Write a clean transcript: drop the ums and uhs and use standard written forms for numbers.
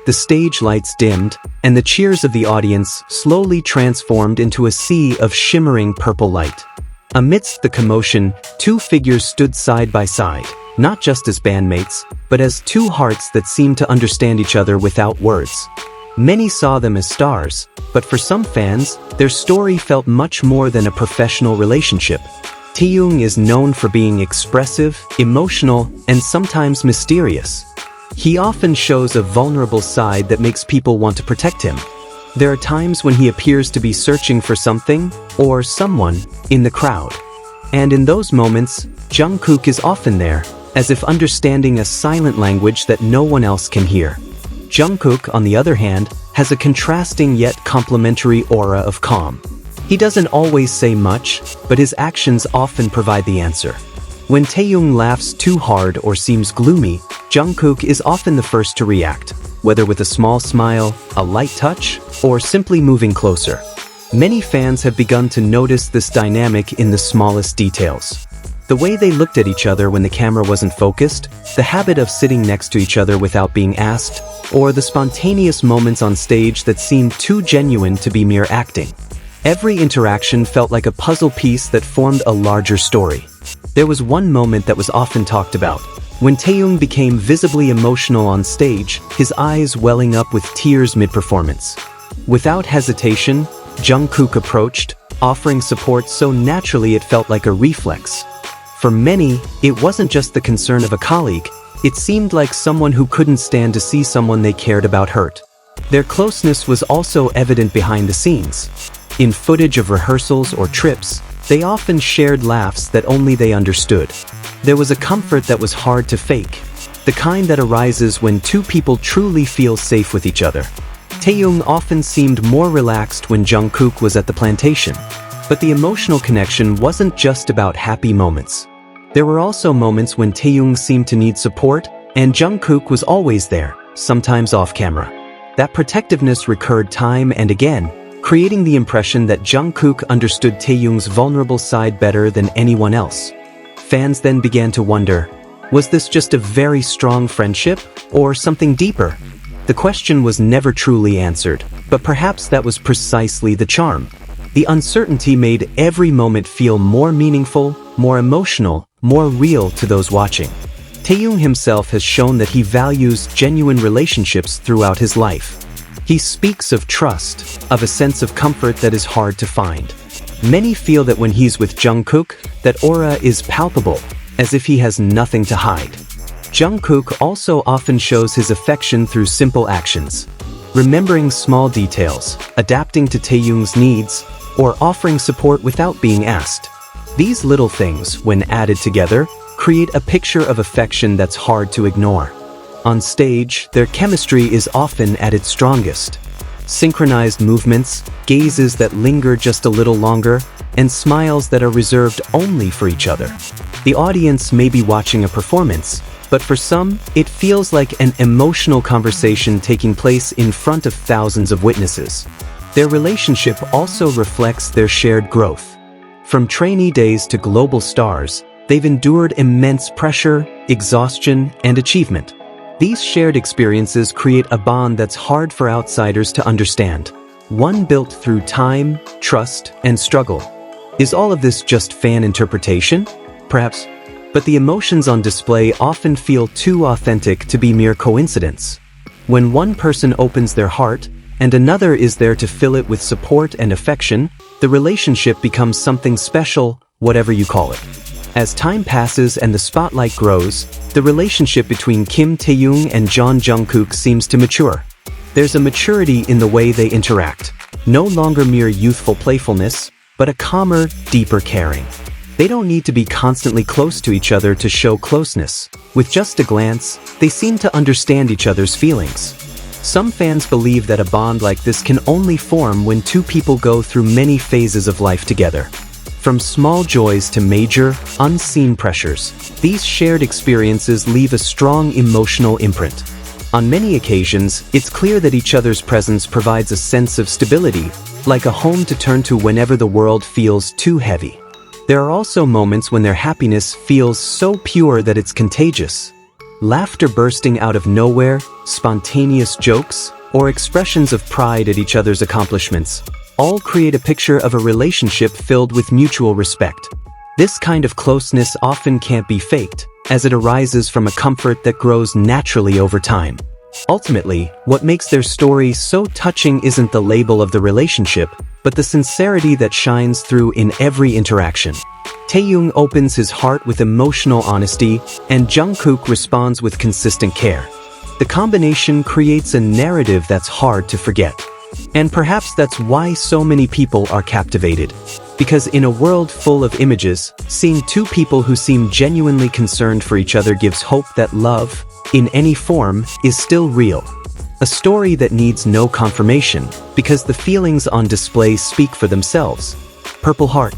the stage lights dimmed, and the cheers of the audience slowly transformed into a sea of shimmering purple light. Amidst the commotion, two figures stood side by side, not just as bandmates, but as two hearts that seemed to understand each other without words. Many saw them as stars, but for some fans, their story felt much more than a professional relationship. Taehyung is known for being expressive, emotional, and sometimes mysterious. He often shows a vulnerable side that makes people want to protect him. There are times when he appears to be searching for something, or someone, in the crowd. And in those moments, Jungkook is often there, as if understanding a silent language that no one else can hear. Jungkook, on the other hand, has a contrasting yet complementary aura of calm. He doesn't always say much, but his actions often provide the answer. When Taehyung laughs too hard or seems gloomy, Jungkook is often the first to react, whether with a small smile, a light touch, or simply moving closer. Many fans have begun to notice this dynamic in the smallest details. The way they looked at each other when the camera wasn't focused, the habit of sitting next to each other without being asked, or the spontaneous moments on stage that seemed too genuine to be mere acting. Every interaction felt like a puzzle piece that formed a larger story. There was one moment that was often talked about. When Taehyung became visibly emotional on stage, his eyes welling up with tears mid-performance. Without hesitation, Jungkook approached, offering support so naturally it felt like a reflex. For many, it wasn't just the concern of a colleague, it seemed like someone who couldn't stand to see someone they cared about hurt. Their closeness was also evident behind the scenes. In footage of rehearsals or trips, they often shared laughs that only they understood. There was a comfort that was hard to fake, the kind that arises when two people truly feel safe with each other. Taehyung often seemed more relaxed when Jungkook was at the plantation, but the emotional connection wasn't just about happy moments. There were also moments when Taehyung seemed to need support, and Jungkook was always there, sometimes off camera. That protectiveness recurred time and again, creating the impression that Jungkook understood Taehyung's vulnerable side better than anyone else. Fans then began to wonder, was this just a very strong friendship, or something deeper? The question was never truly answered, but perhaps that was precisely the charm. The uncertainty made every moment feel more meaningful, more emotional, more real to those watching. Taehyung himself has shown that he values genuine relationships throughout his life. He speaks of trust, of a sense of comfort that is hard to find. Many feel that when he's with Jungkook, that aura is palpable, as if he has nothing to hide. Jungkook also often shows his affection through simple actions, remembering small details, adapting to Taehyung's needs, or offering support without being asked. These little things, when added together, create a picture of affection that's hard to ignore. On stage, their chemistry is often at its strongest. Synchronized movements, gazes that linger just a little longer, and smiles that are reserved only for each other. The audience may be watching a performance, but for some, it feels like an emotional conversation taking place in front of thousands of witnesses. Their relationship also reflects their shared growth. From trainee days to global stars, they've endured immense pressure, exhaustion, and achievement. These shared experiences create a bond that's hard for outsiders to understand. One built through time, trust, and struggle. Is all of this just fan interpretation? Perhaps. But the emotions on display often feel too authentic to be mere coincidence. When one person opens their heart, and another is there to fill it with support and affection, the relationship becomes something special, whatever you call it. As time passes and the spotlight grows, the relationship between Kim Taehyung and Jeon Jungkook seems to mature. There's a maturity in the way they interact, no longer mere youthful playfulness, but a calmer, deeper caring. They don't need to be constantly close to each other to show closeness. With just a glance, they seem to understand each other's feelings. Some fans believe that a bond like this can only form when two people go through many phases of life together. From small joys to major, unseen pressures, these shared experiences leave a strong emotional imprint. On many occasions, it's clear that each other's presence provides a sense of stability, like a home to turn to whenever the world feels too heavy. There are also moments when their happiness feels so pure that it's contagious. Laughter bursting out of nowhere, spontaneous jokes, or expressions of pride at each other's accomplishments, all create a picture of a relationship filled with mutual respect. This kind of closeness often can't be faked, as it arises from a comfort that grows naturally over time. Ultimately, what makes their story so touching isn't the label of the relationship, but the sincerity that shines through in every interaction. Taehyung opens his heart with emotional honesty, and Jungkook responds with consistent care. The combination creates a narrative that's hard to forget. And perhaps that's why so many people are captivated. Because in a world full of images, seeing two people who seem genuinely concerned for each other gives hope that love, in any form, is still real. A story that needs no confirmation, because the feelings on display speak for themselves. Purple Heart.